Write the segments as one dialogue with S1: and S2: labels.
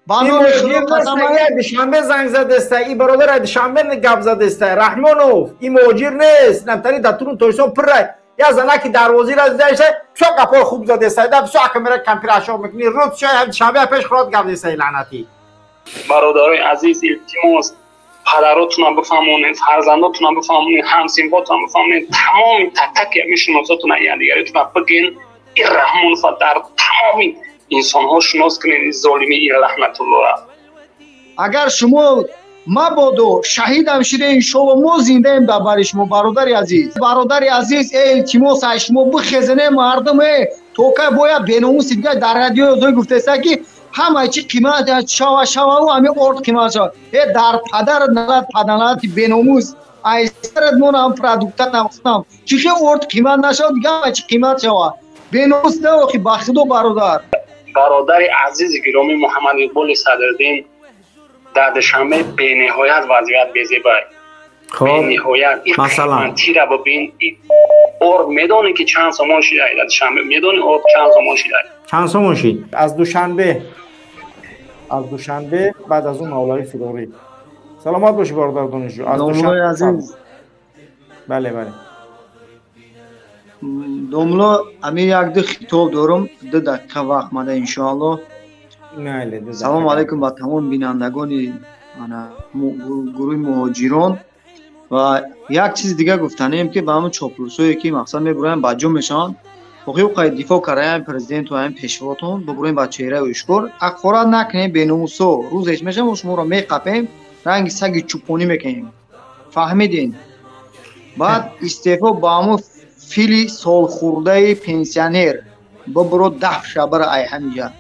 S1: این موجیر نیست اگر دوشنبه زنگ زده است این برادر دوشنبه گپ زده است رحمانوف این موجیر نیست نمتری داتون تویسون پر یا زنه که دروازی را زدهشه بسو گپای خوب زده است دا بسو کامera کمپیر اشاق میکنی رود شاید دوشنبه پیش خورد گپ دست لعنتی
S2: برادرای عزیز التماس پدراتون هم بفهمونید فرزنداتون هم بفهمونید همسینباتون هم بفهمونید تمام تک تک میشناساتون یا دیگریتون هم بگین این رحمانوف در تمام انسان ها شناس کنید این ظالمی این لعنت الله را
S3: اگر شما مبادا شهیدم شده این شما ما زنده ایم در بر شما برادر عزیز التماس شما بخزنه مردم تو که باید بیناموس دیگه در رادیو زوی گفته است که همه چی قیمت شوا و همه ارد قیمت شوا در پدر نلت پدرنلت بیناموس ایسترد من هم پرادکتر نمستم چیشه ارد قیمت نشد دیگه همه چی قیمت شوا بیناموس نه اخی بخدو
S2: برادر عزیز گرامی محمد اقبال صدردین در دوشنبه به نهایت وضعیت بزیبای به نهایت این قیمتی را ببین اور میدونه که چند سامان شده در دوشنبه میدونه اور چند سامان شده
S1: چند سامان شد از دوشنبه بعد از اون مولای فداری سلامت باشی برادر دانشجو از دوشنبه عزیز بله
S3: دوملو امی یک دو خطاب دارم 2 دقیقه وقت مده انشاءالله سلام علیکم با تمام بینندگان گروه مهاجران و یک چیز دیگه گفتنیم که با همون چاپلوسایی که مقصد میبرایم بجا میشن حقیق قید دفاع کرایم پرزیدنت و هم پیشواتون ببرایم با چهره و اشکر اخورات نکنیم بیناموسو روزش میشم و شما رو میقپیم رنگ سگ چوپونی میکنیم فهمیدین بعد استعفا با همون فیلی سال خورده پنسیونر ببرو 10 شبر ای همینجا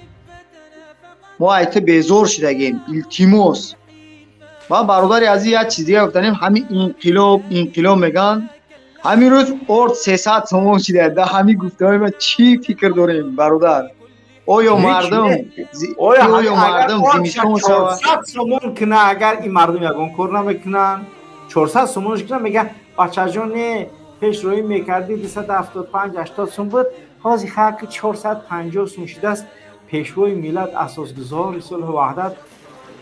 S3: ما ایت بیزور شدگیم التماس با برادر عزیز یک چیز دیگه گفتنیم همین انقلاب میگن همین روز ارد 300 سومون شده ده همین گفتهای ما چی فکر داریم برادر آیا مردم زمستان
S1: 400 سومون کنه اگر این مردم یگان کار نمیکنن 400 سومونش کنه میگن بچه جان پیش روی میکردی 275 80 سوم بود حاضی خلق 450 سوم شده است پیشروی ملت اساسگزار صلح و وحدت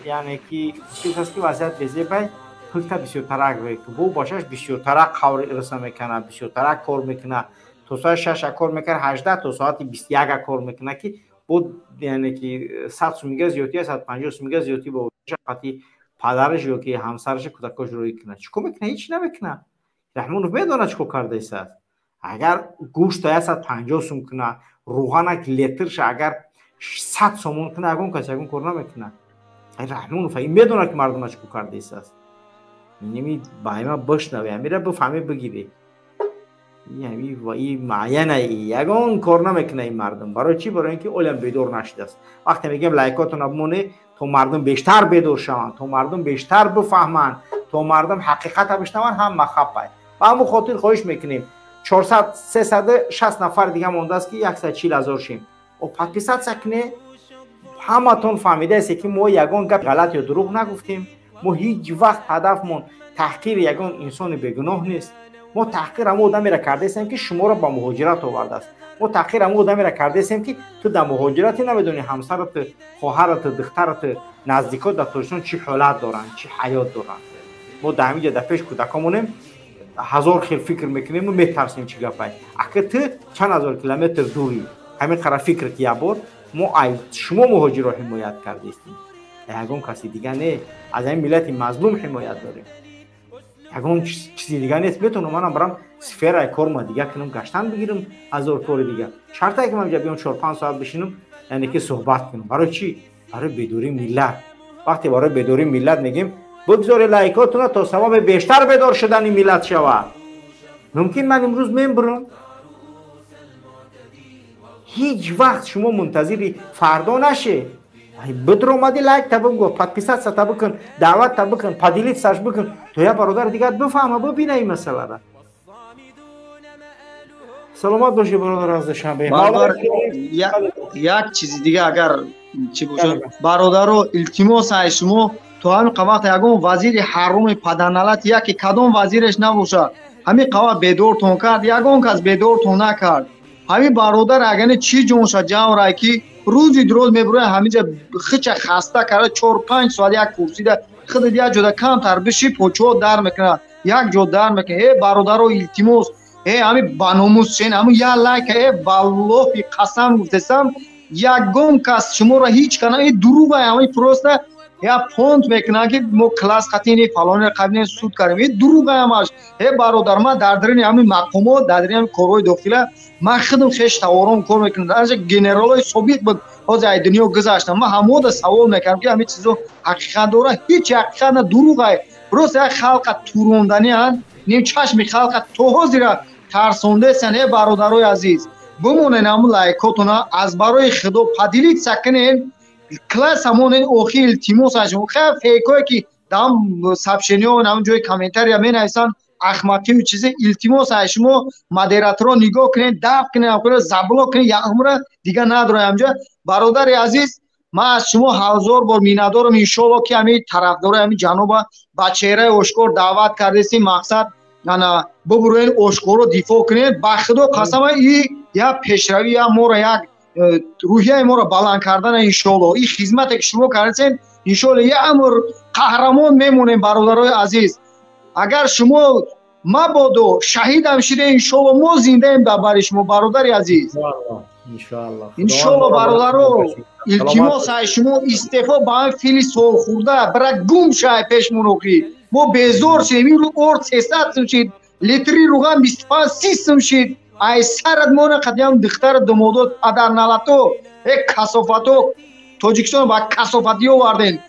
S1: یعنی که چیز هست که وضعیت بزیبای پلتا بسیارترک روی که بو باشش بسیارترک خور رسم میکنه بسیارترک کار میکنه تو ساعت 6 کار میکنه 18 تا ساعت 21 کار میکنه که بود یعنی که 100 سومیگه زیادی 150 سومیگه زیادی با شقتی پدرش یا که همسرش کودکاش روی کنه چیکار میکنه هیچ نمیکنه رحمانوف میدونه چیکار کرده است اگر گوشت 150 سوم کنه روغنک لیترش اگر 100 سومون کنه اگون کسی اگون کار نمیکنه این رحمانوف این میدونه که مردم چیکار کرده است نمی بایم بشنوه میره بفهمه بگیره یعنی و این معینه یگان کار نمیکنه این مردم برای چی برای اینکه اولم بیدار نشده است وقتی میگم لایکاتون ابمونه تو مردم بیشتر بیدار شون تو مردم بیشتر بفهمن تو مردم حقیقت بشنون هم مخبه و همون خاطر خواهش میکنیم 400 360 نفر دیگه مونده است که 140,000 شیم و پادپیسات سکنه همتون فهمیده است که ما یگان گپ غلط یا دروغ نگفتیم ما هیچ وقت هدفمون تحقیر یگان انسان بیگناه نیست ما تحقیر هم آدمی را کرده هستیم که شما را با مهاجرت آورده است ما تحقیر هم آدمی را کرده هستیم که تو در مهاجرتی نمیدونی همسرت خواهرت دخترت نزدیکات در توشون چی حالت دارن چی حیات دارن ما در همینجا در پیش کودکامونیم 1000 خیل فکر میکنیم و میترسیم چی گپای اگه تو چند هزار کیلومتر دوری همین قرار فکر که یبار ما شما مهاجر را حمایت کرده استیم یگان کسی دیگه نه از این ملت مظلوم حمایت داریم یگان چیزی دیگه نیست بتونم منم برام سفیر کار ما دیگه کنم گشتن بگیرم 1000 کار دیگه شرطه که من اینجا بیام 4 5 ساعت بشینم یعنی که صحبت کنم برای چی برای بدوری ملت وقتی برای بدوری ملت میگیم بگذار لایکاتون تا ثواب بیشتر بدار شدن ملت شود ممکن من امروز میبرم هیچ وقت شما منتظری فردا نشه بدر اومدی لایک تا بگو پادپیسات تا بکن دعوت تا بکن پادیلیت سرچ بکن تو یا برادر دیگه بفهمه ببینه این مسئله را سلامت باشی برادر از شنبه
S3: یک چیز دیگه اگر چی باشه برادرو التماس شما تو همین قوقت یگون وزیر حرم پدرنلت یکی کدام وزیرش نباشه همین قوا بدورتون کرد یگون کس بدورتون نکرد همین برادر اگر چی جونش جاورای کی روزی دروز میبره همینجا خچ خسته کرده 4-5 سال یک کرسی ده خود یک جدا کم تر بشی پوچو در میکنه یک جدا در میکنه ای برادر و التماس ای همی بانوموس چین همون یا لایک ای والله قسم گفتم یکم کس شما را هیچ کنه ای دروغه همین پروسته یا پونت میکنه که ما کلاس خطینی فلان قبلی سود کردیم ای دروغه همش ای برادر ما در درین همین مقامات در درین کارهای داخله ما خودم خیش تورم کار میکنم از گنرالای سابق بود از دنیا گذشتم ما همو سوال میکردم که همین چیزو حقیقت داره هیچ حقیقت نه دروغه روز خلق توروندنی ان نیم چشم خلق تو زیرا ترسونده سنه برادرای عزیز بمونن هم لایکاتونا از برای خدا پدیلیت سکنین کلاس همون اوخی التماس اشون خیلی فیکایی که دام سبشنی و نام جای کامنتر یا من ایسان احمقی و چیز التماس اشمو مدیراتورا نگاه کنین دفع کنین اپرا زبلا کنین یا عمره دیگه نداره همجا برادر عزیز ما از شما هزار بار میندارم انشالله که همین طرفدار همین جنوب با چهره اشکار دعوت کردیم مقصد انا ببرین اشکار رو دفاع کنین با خدا قسم این یا پیشروی یا ما یک روحیه ما رو بلند کردن انشالله این خدمت که شروع کردین انشالله یه امر قهرمان میمونیم برادرای عزیز اگر شما مبادا شهید هم شده انشالله ما زنده ایم در شما برادر عزیز انشالله برادرو التماس شما استعفا با هم فیلی سول خورده برای گم شای پیش منوقی ما بیزار شدیم این رو ارد 300 شد لیتری روغن 25-30 شد ای سرد مونه قدیم دختر دمادات پدر نلتو یک کسافتو تاجیکستان با کسافتی آوردین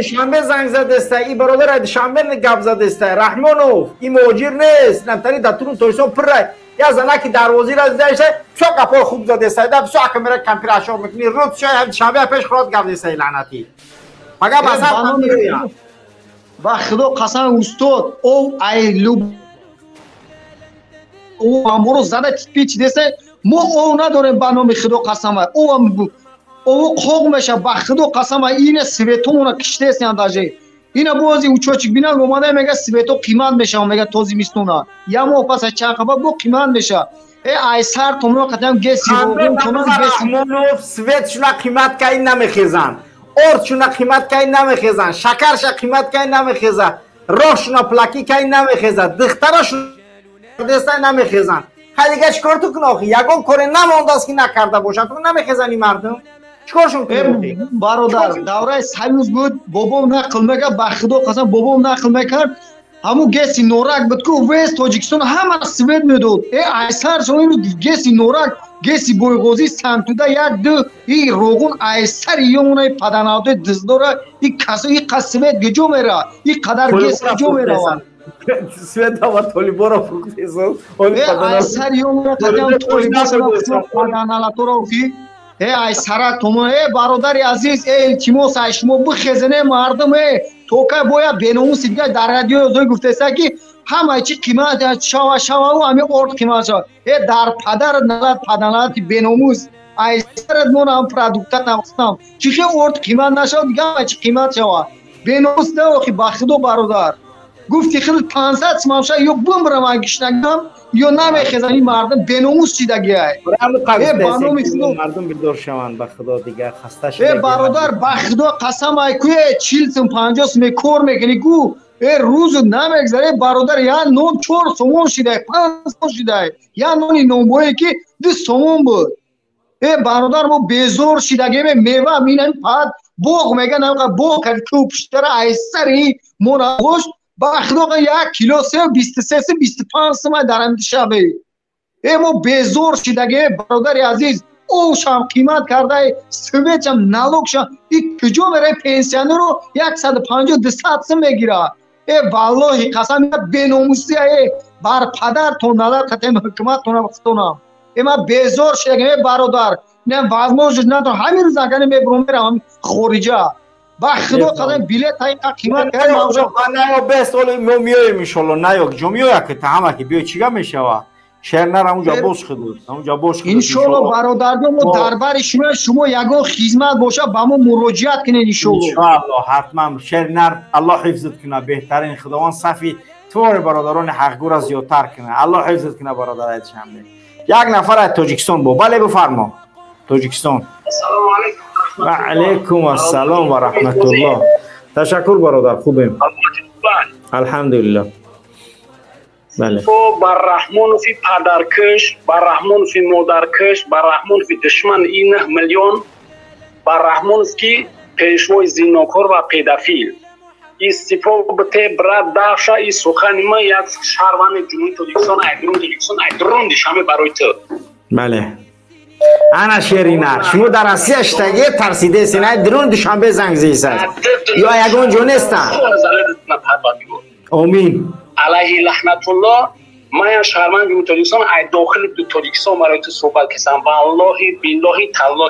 S1: شنبه زنگ زده است ای برادر شنبه گپ زده است رحمانوف این مهاجر نیست نمتری دتون تویسون پر یا زنه که دروازی را دیدهشه چو قپا خوب زده است دب سو کامera کمپیر اشار میکنی روز شاید شنبه پیش خورد گپ است لعنتی مگه بازم
S3: با خدا قسم استاد او ای لوب او امورو زده پیچ دسته ما او نداریم به نام خدا قسم او خوب میشه با خدا قسم این سویتومونو کشته است اندازه اینا بازی اوچوچک بینن اومده میگه سویتو قیمت میشه میگه توزی میستونا یا مو پس چاقبا بو قیمت میشه ای سر تومو قدم گسی رو تومو
S1: گسی سویت شنا قیمت کای نمیخیزن ارد شنا قیمت کای نمیخیزن شکرش قیمت کای نمیخیزه روشنا پلاکی کای نمیخیزه دختراش دسته نمیخیزن خیلی چیکار تو کنه یگون کار نمونده است که نکرده باشه تو نمیخیزنی مردم چیکارشون کنی
S3: برادر دوره سالوز بود بابام نقل میگه با خدا قسم بابام نقل میکرد همو گسی نورک بود که وست تاجیکستان همه سوید میداد ای ایسر شما اینو گسی نورک گسی بویغوزی سمتوده یک دو ای روغون ایسر یونای پدناده دزداره ای کسو ای قسمت گجو میره ای قدر گس گجو میره
S1: سوید داور طالبا را فروختیزن
S3: ایسر یونای قدم طالبا را پدناده را فی ای سرک تومو ای برادر عزیز ای التماس شما بخزنه مردم تو که باید بیناموس دیگه در رادیو ازوی گفته است که همه چی قیمت شوا و همه ارد قیمت شد در پدر نلت پدنات بیناموس ای سرت مون هم پرادکتت نمستم چی ارد قیمت نشد دیگه همه چی قیمت شوا بیناموس ده اخی بخدو برادر گفتی خیلی 500 سمامشه یا بمرم اگیش نگم یا نمیخزنی مردم بیناموس چی دگیه
S1: مردم بدور شوند به خدا دیگه خسته شده
S3: برادر به خدا قسم ایکوی 40-50 میکور میکنی گو روز نمیگذره برادر یا نون 4 سومون شده 5 سومون شده یا نونی نونبویی که 2 سومون بود برادر ما بیزور شدگی میوه مینن پاد بوغ میگن نمگه بوغ کرد که پشتر ایسری مونا خوش با خدا 1 کیلو 23-25 سمه در امید شبه ما بیزور شدگی برادر عزیز او شام قیمت کرده سویت هم نلوک شم این کجا بره پنسیانه رو 150-200 سمه میگیره والله قسم بیناموسی بر پدر تو ندار قطعه حکمت تو نبختونم ما بیزور شدگی برادر نه وزموش ندار همین روز نگنه میبرون میرم خورجا با خدا قدم بیلت های قیمت کرد
S1: نه بس ولی ما میایم ان شاء الله نه یک جمعه که تمام که بیا چیگه میشه شهرنر همونجا باش خدود همونجا باش خدود
S3: ان شاء الله برادران ما دربار شما یگان خدمت باشه با ما مراجعت کنین ان شاء
S1: الله حتما شهرنر الله حفظت کنه بهترین خداوند صفی تو برادران حقگور از زیادتر کنه الله حفظت کنه برادر شمله یک نفر از تاجیکستان بله بفرما توجیکستان.
S2: السلام علیکم.
S1: و علیکم السلام و رحمت الله. تشکر برادر، خوبیم الحمدلله. بله.
S2: تو بر رحمان فی پدرکش، بر رحمان فی مادرکش، بر رحمان فی دشمن این 9 میلیون، بر رحمان کی پیشوای زیناکار و پدافیل. استفاده برات داشته این سخن ما یک شهروند جنوبی توجیکستان ایدرون دیشمه برای تو.
S1: بله. انا شیرینا شما در آسیا اشتگی ترسیده سینای درون دوشنبه زنگ زیست یا یگون جونستن. آمین.
S2: علیه لعنت الله. من شهروند جنوبی توجیکستان ای داخل توجیکستان برای تو صحبت کردم. والله بالله تالله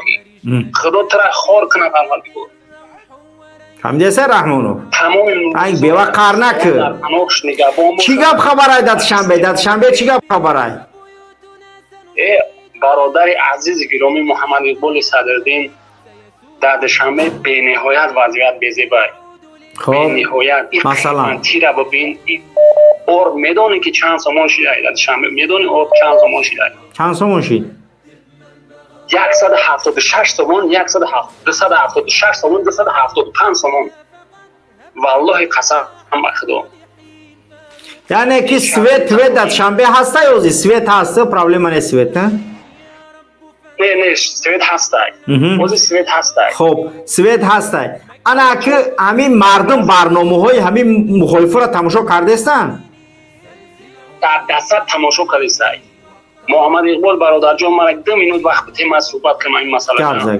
S2: خدا ترا خار کنه پروردگار.
S1: حمدی سر رحمانو.
S2: تمام
S1: این بیوا کار نکه. چی گپ خبره دادشنبه چی گپ خبره؟
S2: برادر عزیز گرامی محمد اقبال صدرالدین دادشنبه به نهایت وضعیت بزیبای.
S1: خب
S2: به نهایت
S1: مثلا
S2: تیره ببین اور میدونی که چند سامان شده دادشنبه میدونی اور چند سامان شده؟
S1: چند سامان شد؟
S2: 176 سامان، 276 سامان، 275 سامان. والله قسم به خدا.
S1: یعنی که سویت دادشنبه هسته یا سویت هسته پرابلم نه سویت نه؟
S2: نه سویت هسته. اوزی سویت هسته.
S1: خب سویت هسته. انا که همین مردم برنامه‌های همین مخالفه را تماشا کرده استن؟
S2: در دست تماشا کرده است. محمد اقبال برادر جان من 2 مینوت وقت بتیم از صحبت کنم این مسئله.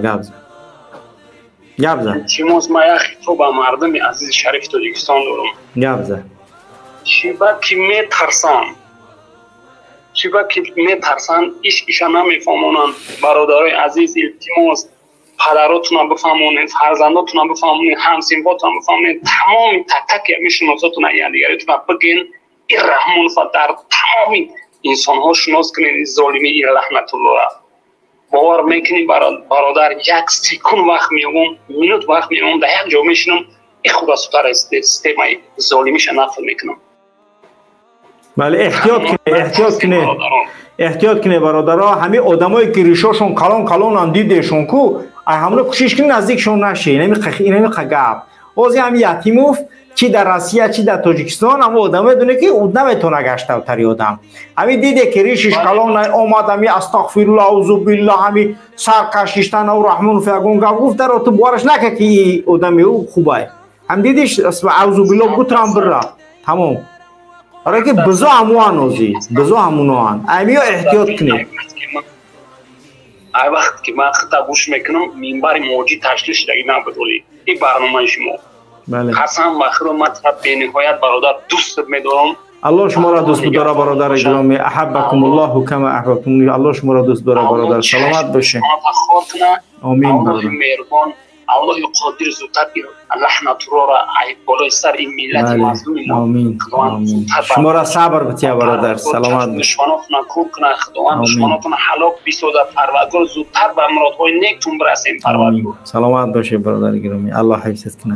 S1: گپ زد.
S2: چیموز ما یک خطاب به مردم عزیز شریف توجیکستان دارم.
S1: گپ زد.
S2: شیبا که میترسن ایشان نمیفهمونن. برادرای عزیز التماس پدراتون بفهمونید، فرزنداتون بفهمونید، همسینباتون بفهمونید، تمام تک تک میشناساتون یادگاریتون بگین این رحمان فر در تمام انسان ها شناس کنید ظالمی این لعنت الله را. باور میکنید برادر یک سکون وقت میگم مینوت وقت میگم در یک جا میشنم این خدا سوتر سیستم ظالمیش نقل میکنم.
S1: بله احتیاط کنه برادرها. همه آدمایی که ریشاشون کلان اندیدشون کو همون کوشش کنین نزدیکشون نشه. اینمی قگاب اوزی هم یتیموف چی در روسیه چی در تاجیکستان هم آدمای دونه که اود نمیتونه گشته و تری آدم همین دیده که ریشش کلان اومد همی استغفرالله اعوذ بالله همی سرکشیشتن و رحمان فیگون گفت در تو بارش نکه که آدمی او خوبه هم دیدش اعوذ بالله گوترم برا تمام. آره که بزا هموان اوزی بزا همونوان امیو احتیاط کنید.
S2: ای وقت که من خطا گوش میکنم منبر موجی تشکیل شده نبودولی این برنامه شما.
S1: بله.
S2: قسم به خدا من به نهایت برادر دوست میدارم.
S1: الله شما را دوست داره برادر گرامی. احبکم الله کما احببتمونی. الله شما را دوست داره برادر. سلامت باشین. آمین برادر.
S2: مهربان الله قادر زودتر لعنت رو را بالای سر این ملت مظلوم ما.
S1: آمین. شما را صبر بتیا برادر. سلامت باش.
S2: دشمناتون کور کنه خداوند دشمناتون هلاک بسازه پروردگار زودتر به مرادهای نیکتون برسیم پروردگار.
S1: سلامت باشه برادر گرامی. الله حفظت کنه.